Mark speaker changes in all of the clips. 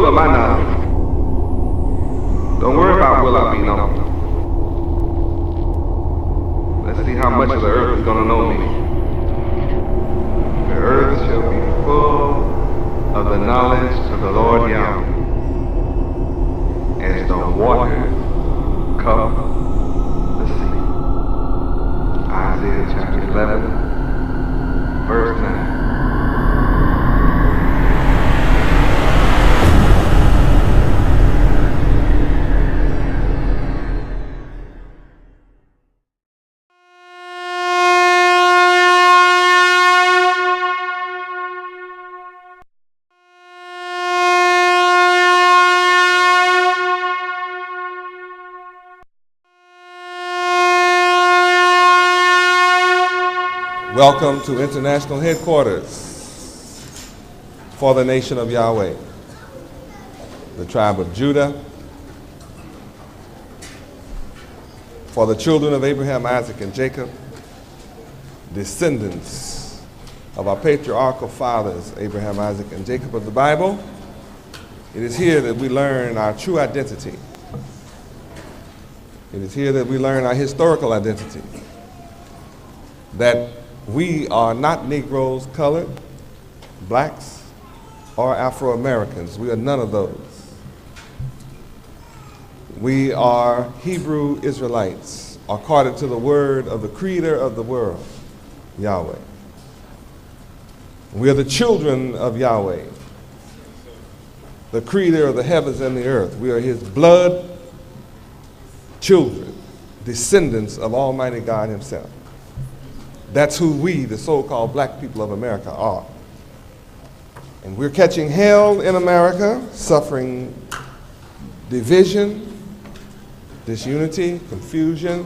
Speaker 1: will am I not? Don't worry about will I be known. Let's see how much of the earth is going to know me. The earth shall be full of the knowledge of the Lord Yahweh, as the waters cover the sea. Isaiah chapter 11, verse 9.
Speaker 2: Welcome to International Headquarters for the nation of Yahweh, the tribe of Judah, for the children of Abraham, Isaac, and Jacob, descendants of our patriarchal fathers, Abraham, Isaac, and Jacob of the Bible. It is here that we learn our true identity. It is here that we learn our historical identity, that we are not Negroes, colored, blacks, or Afro-Americans. We are none of those. We are Hebrew Israelites, according to the word of the Creator of the world, Yahweh. We are the children of Yahweh, the Creator of the heavens and the earth. We are His blood children, descendants of Almighty God Himself. That's who we, the so-called black people of America, are. And we're catching hell in America, suffering division, disunity, confusion,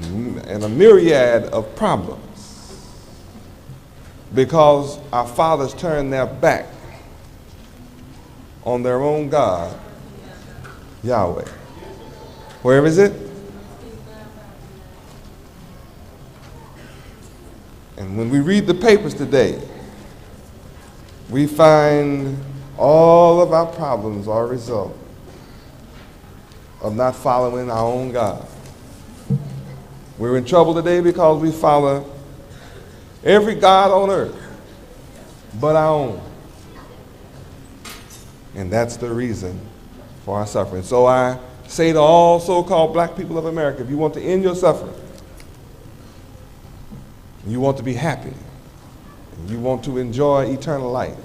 Speaker 2: and a myriad of problems because our fathers turned their back on their own God, Yahweh. Where is it? And when we read the papers today, we find all of our problems are a result of not following our own God. We're in trouble today because we follow every God on earth but our own. And that's the reason for our suffering. So I say to all so-called black people of America, if you want to end your suffering, you want to be happy, and you want to enjoy eternal life,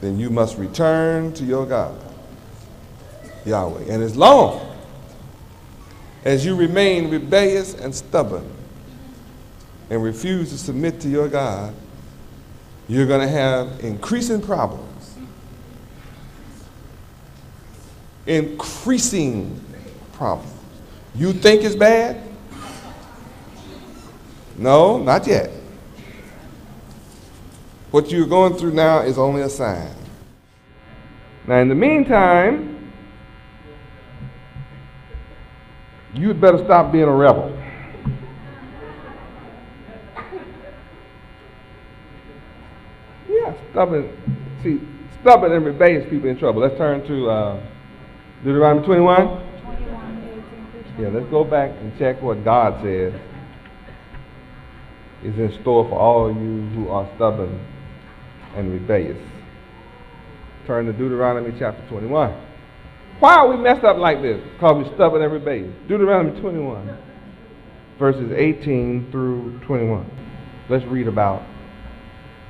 Speaker 2: then you must return to your God, Yahweh. And as long as you remain rebellious and stubborn and refuse to submit to your God, you're going to have increasing problems. Increasing problems. You think it's bad? No, not yet. What you're going through now is only a sign. Now, in the meantime, you'd better stop being a rebel. Yeah, stubborn and rebellious people in trouble. Let's turn to Deuteronomy 21. Yeah, let's go back and check what God says is in store for all of you who are stubborn and rebellious. Turn to Deuteronomy chapter 21. Why are we messed up like this? Because we're stubborn and rebellious. Deuteronomy 21, verses 18 through 21. Let's read about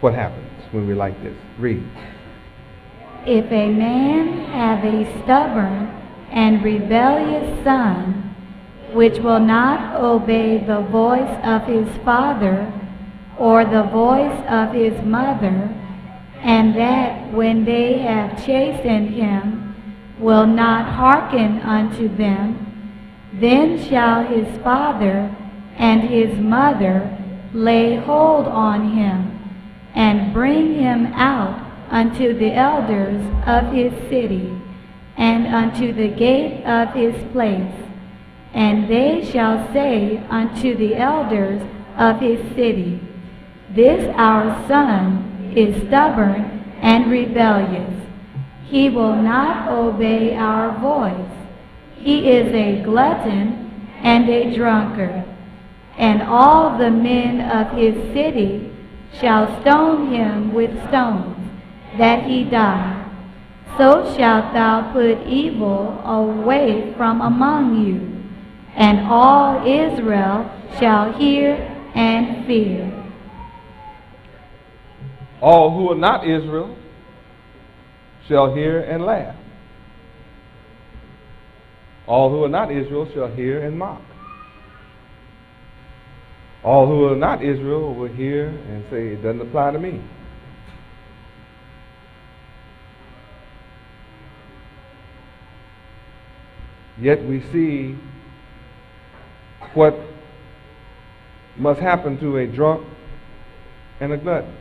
Speaker 2: what happens when we're like this. Read.
Speaker 3: If a man have a stubborn and rebellious son, which will not obey the voice of his father or the voice of his mother, and that when they have chastened him will not hearken unto them, then shall his father and his mother lay hold on him and bring him out unto the elders of his city and unto the gate of his place. And they shall say unto the elders of his city, This our son is stubborn and rebellious, He will not obey our voice. He is a glutton and a drunkard, and all the men of his city shall stone him with stones, that he die. So shalt thou put evil away from among you, and all Israel shall hear and fear.
Speaker 2: All who are not Israel shall hear and laugh. All who are not Israel shall hear and mock. All who are not Israel will hear and say, it doesn't apply to me. Yet we see what must happen to a drunk and a glutton,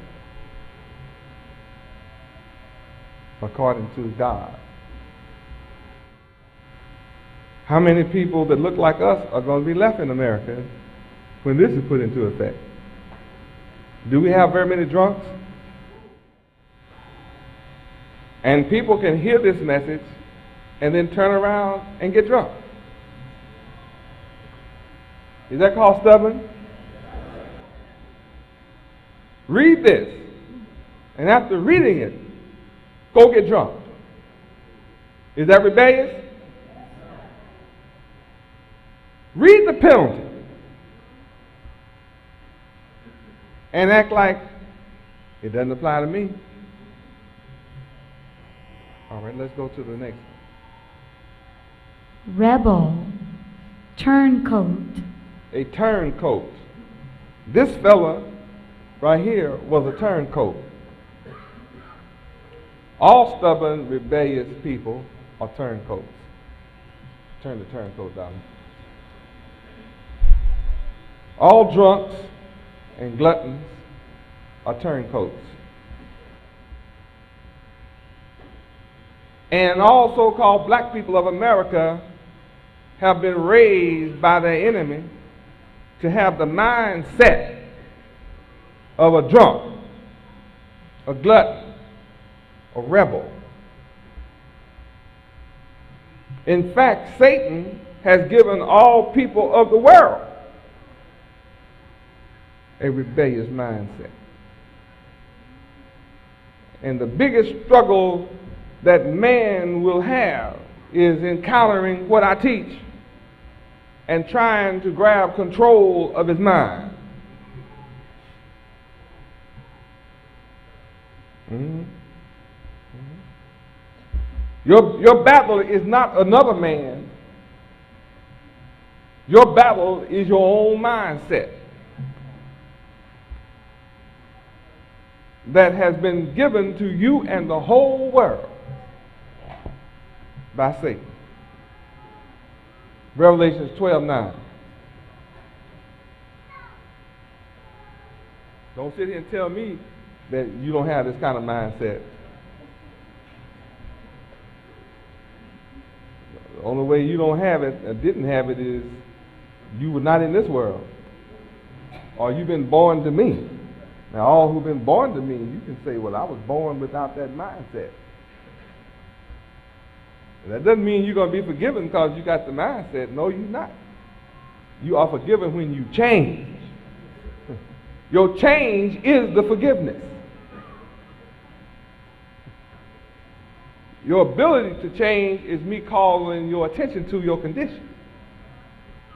Speaker 2: according to God. How many people that look like us are going to be left in America when this is put into effect? Do we have very many drunks? And people can hear this message and then turn around and get drunk. Is that called stubborn? Read this, and after reading it, go get drunk. Is that rebellious? Read the penalty and act like it doesn't apply to me. All right, let's go to the next one.
Speaker 3: Rebel, turncoat.
Speaker 2: A turncoat. This fella right here was a turncoat. All stubborn, rebellious people are turncoats. Turn the turncoat down. All drunks and gluttons are turncoats. And all so-called black people of America have been raised by their enemy to have the mindset of a drunk, a glutton, a rebel. In fact, Satan has given all people of the world a rebellious mindset. And the biggest struggle that man will have is encountering what I teach and trying to grab control of his mind. Your battle is not another man. Your battle is your own mindset that has been given to you and the whole world by Satan. Revelation 12:9. Don't sit here and tell me that you don't have this kind of mindset. The only way you don't have it, or didn't have it, is you were not in this world, or you've been born to me. Now, all who've been born to me, you can say, well, I was born without that mindset. That doesn't mean you're going to be forgiven because you got the mindset. No, you're not. You are forgiven when you change. Your change is the forgiveness. Your ability to change is me calling your attention to your condition.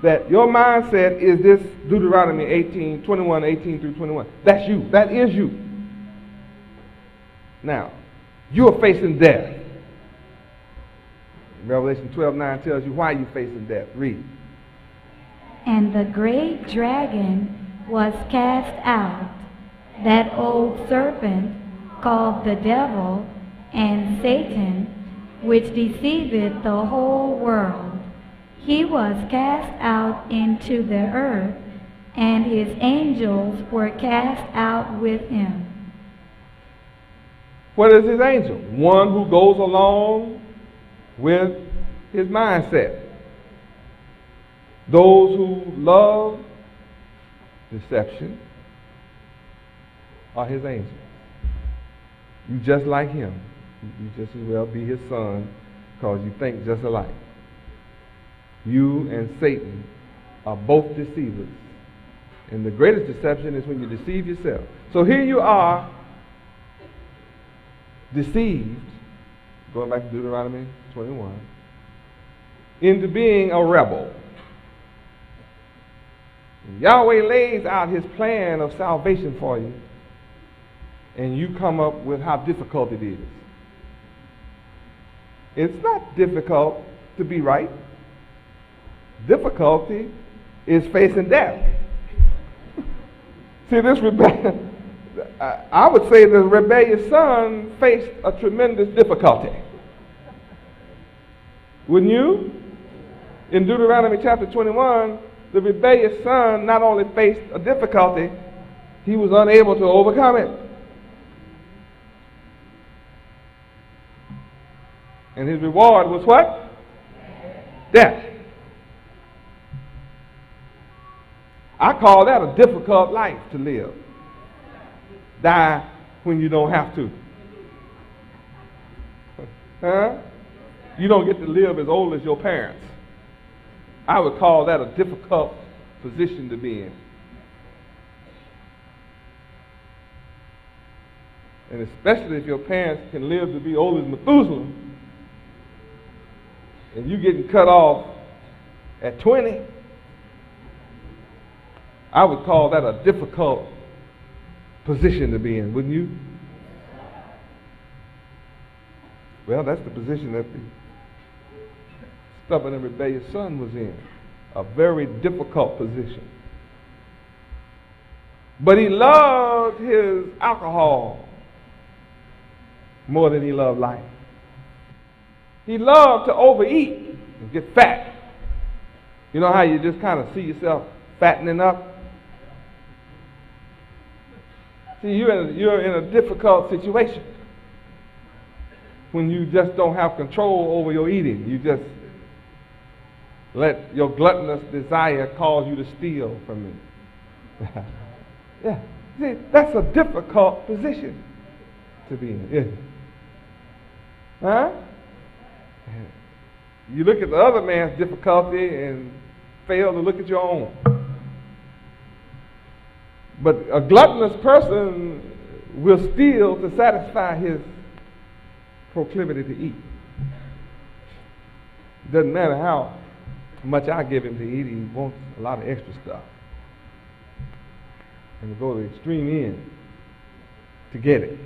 Speaker 2: That your mindset is this, Deuteronomy 18 through 21. That's you. That is you. Now, you are facing death. Revelation 12:9 tells you why you're facing death. Read.
Speaker 3: And the great dragon was cast out, that old serpent called the devil and Satan, which deceiveth the whole world. He was cast out into the earth, and his angels were cast out with him.
Speaker 2: What is his angel? One who goes along with his mindset. Those who love deception are his angels. You just like him. You just as well be his son because you think just alike. You and Satan are both deceivers. And the greatest deception is when you deceive yourself. So here you are, deceived, going back to Deuteronomy 21, into being a rebel. And Yahweh lays out his plan of salvation for you, and you come up with how difficult it is. It's not difficult to be right. Difficulty is facing death. See, this I would say the rebellious son faced a tremendous difficulty. Wouldn't you? In Deuteronomy chapter 21, the rebellious son not only faced a difficulty, he was unable to overcome it. And his reward was what? Death. I call that a difficult life to live. Die when you don't have to. Huh? You don't get to live as old as your parents. I would call that a difficult position to be in. And especially if your parents can live to be old as Methuselah, and you getting cut off at 20, I would call that a difficult position to be in, wouldn't you? Well, that's the position that the stubborn and rebellious son was in. A very difficult position. But he loved his alcohol more than he loved life. He loved to overeat and get fat. You know how you just kind of see yourself fattening up? See, you're in a difficult situation when you just don't have control over your eating. You just let your gluttonous desire cause you to steal from it. Yeah, see, that's a difficult position to be in, isn't it? Huh? You look at the other man's difficulty and fail to look at your own. But a gluttonous person will steal to satisfy his proclivity to eat. Doesn't matter how much I give him to eat, he wants a lot of extra stuff. And to go to the extreme end to get it.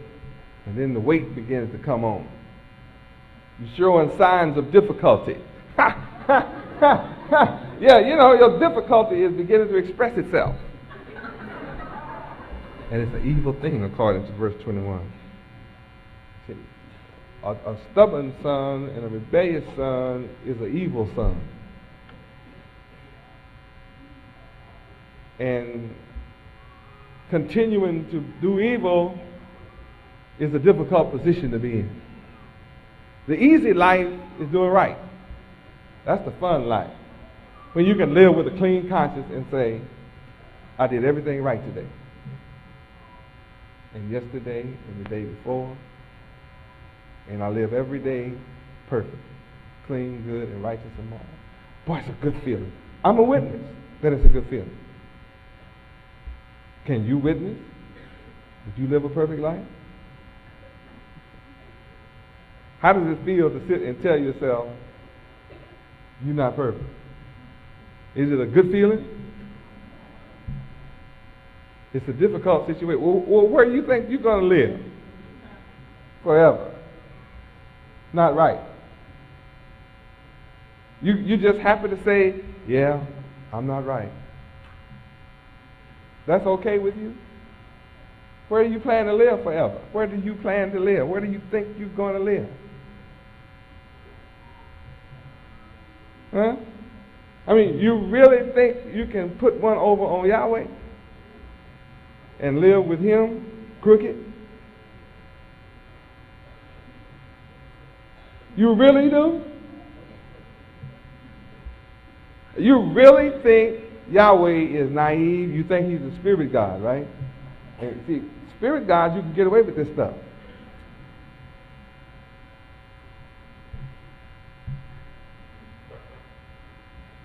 Speaker 2: And then the weight begins to come on. You're showing signs of difficulty. Yeah, you know, your difficulty is beginning to express itself. And it's an evil thing according to verse 21. See, a stubborn son and a rebellious son is an evil son. And continuing to do evil is a difficult position to be in. The easy life is doing right. That's the fun life. When you can live with a clean conscience and say, I did everything right today. And yesterday and the day before. And I live every day perfect, clean, good, and righteous and moral. Boy, it's a good feeling. I'm a witness that it's a good feeling. Can you witness that you live a perfect life? How does it feel to sit and tell yourself you're not perfect? Is it a good feeling? It's a difficult situation. Well, where do you think you're going to live? Forever. Not right. You just happen to say, yeah, I'm not right. That's okay with you? Where do you plan to live forever? Where do you plan to live? Where do you think you're going to live? Huh? I mean, you really think you can put one over on Yahweh and live with him crooked? You really do? You really think Yahweh is naive? You think he's a spirit God, right? And see, spirit gods, you can get away with this stuff.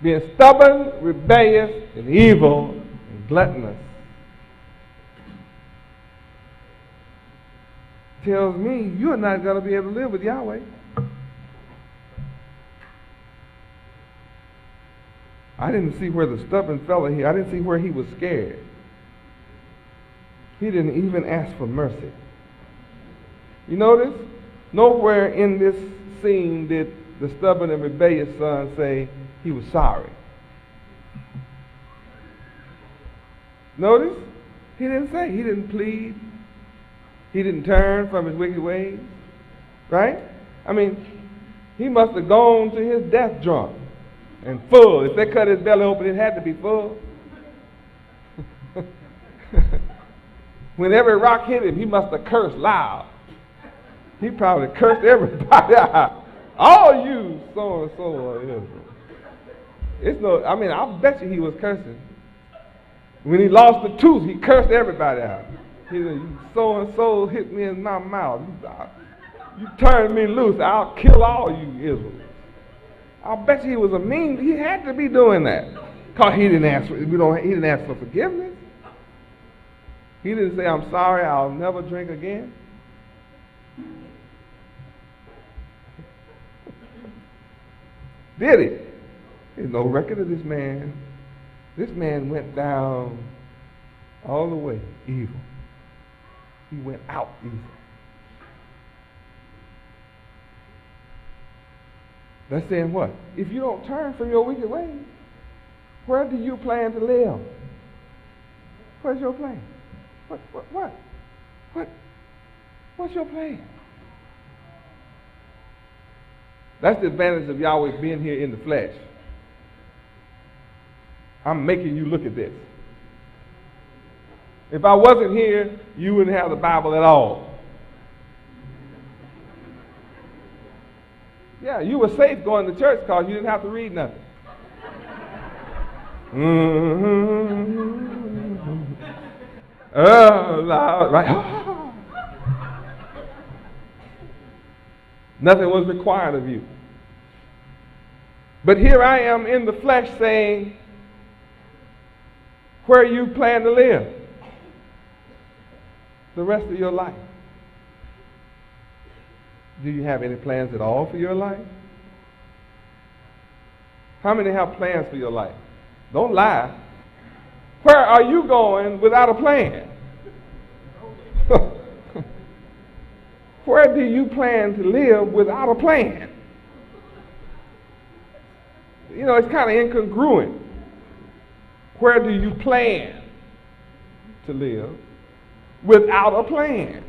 Speaker 2: being stubborn, rebellious, and evil, and gluttonous, tells me you're not going to be able to live with Yahweh. I didn't see where the stubborn fellow here, I didn't see where he was scared. He didn't even ask for mercy. You notice? Nowhere in this scene did the stubborn and rebellious son say he was sorry. Notice? He didn't say. He didn't plead. He didn't turn from his wicked ways. Right? I mean, he must have gone to his death drunk and full. If they cut his belly open, it had to be full. When every rock hit him, he must have cursed loud. He probably cursed everybody out. All you so-and-so Israel. It's no, I mean, I bet you he was cursing. When he lost the tooth, he cursed everybody out. He said, you so-and-so hit me in my mouth. You turned me loose, I'll kill all you Israel. I bet you he was a mean, he had to be doing that. Because he didn't ask for forgiveness. He didn't say, I'm sorry, I'll never drink again. Did he? There's no record of this man. This man went down all the way evil. He went out evil. That's saying what? If you don't turn from your wicked ways, where do you plan to live? Where's your plan? What's your plan? That's the advantage of Yahweh being here in the flesh. I'm making you look at this. If I wasn't here, you wouldn't have the Bible at all. Yeah, you were safe going to church because you didn't have to read nothing. Loud, right? Nothing was required of you. But here I am in the flesh saying, where you plan to live the rest of your life. Do you have any plans at all for your life? How many have plans for your life? Don't lie. Where are you going without a plan? Where do you plan to live without a plan? You know, it's kind of incongruent. Where do you plan to live without a plan?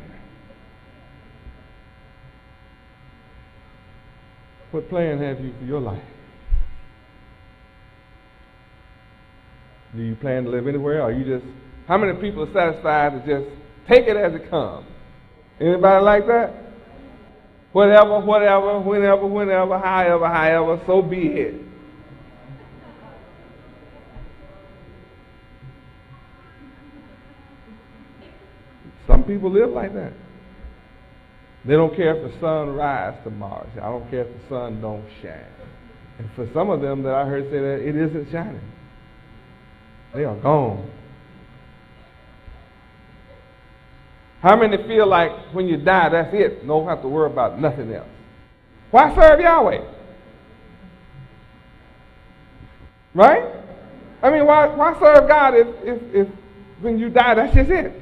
Speaker 2: What plan have you for your life? Do you plan to live anywhere, or you just, how many people are satisfied to just take it as it comes? Anybody like that? Whatever, whenever, however, so be it. Some people live like that. They don't care if the sun rises tomorrow. I don't care if the sun don't shine. And for some of them that I heard say that, it isn't shining. They are gone. How many feel like when you die, that's it? Don't have to worry about nothing else. Why serve Yahweh? Right? I mean, why serve God if when you die, that's just it?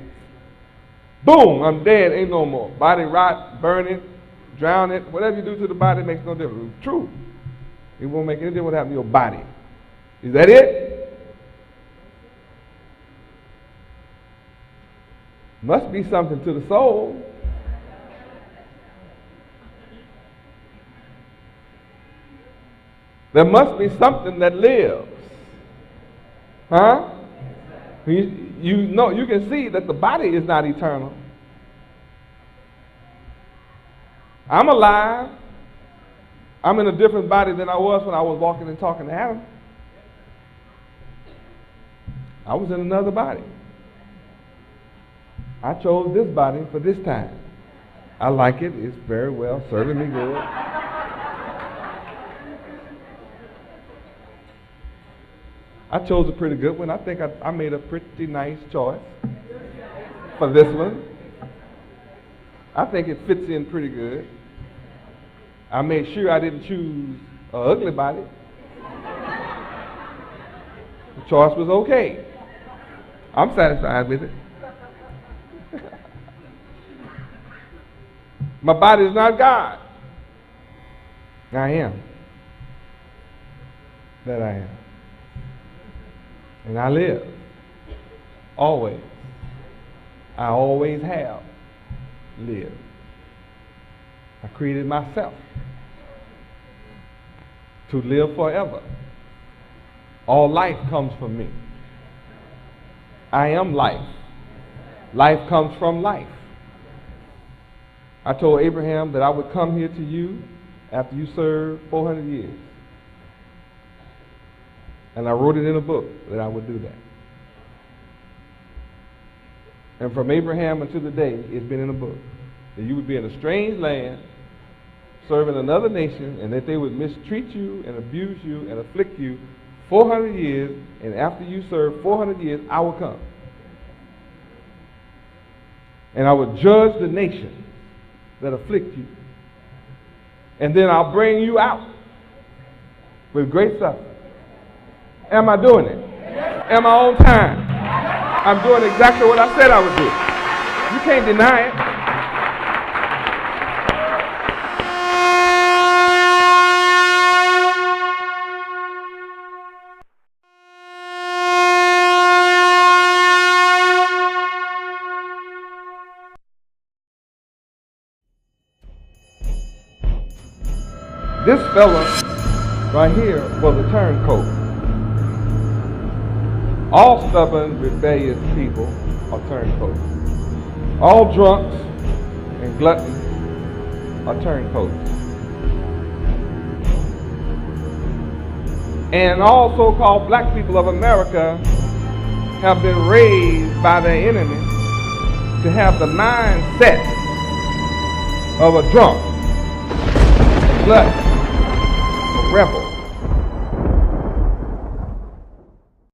Speaker 2: Boom, I'm dead, ain't no more. Body rot, burn it, drown it, whatever you do to the body makes no difference. It's true. It won't make any difference what happens to your body. Is that it? Must be something to the soul. There must be something that lives. Huh? You know, you can see that the body is not eternal. I'm alive. I'm in a different body than I was when I was walking and talking to Adam. I was in another body. I chose this body for this time. I like it. It's very well serving me good. I chose a pretty good one. I think I made a pretty nice choice for this one. I think it fits in pretty good. I made sure I didn't choose an ugly body. The choice was okay. I'm satisfied with it. My body is not God. I am. That I am. And I live. Always. I always have lived. I created myself to live forever. All life comes from me. I am life. Life comes from life. I told Abraham that I would come here to you after you served 400 years. And I wrote it in a book that I would do that. And from Abraham until today, it's been in a book. That you would be in a strange land, serving another nation, and that they would mistreat you and abuse you and afflict you 400 years, and after you serve 400 years, I will come. And I will judge the nations that afflict you. And then I'll bring you out with great suffering. Am I doing it? Am I on time? I'm doing exactly what I said I would do. You can't deny it. This fella right here was a turncoat. All stubborn, rebellious people are turncoats. All drunks and gluttons are turncoats. And all so-called black people of America have been raised by their enemy to have the mindset of a drunk, a glutton, a rebel.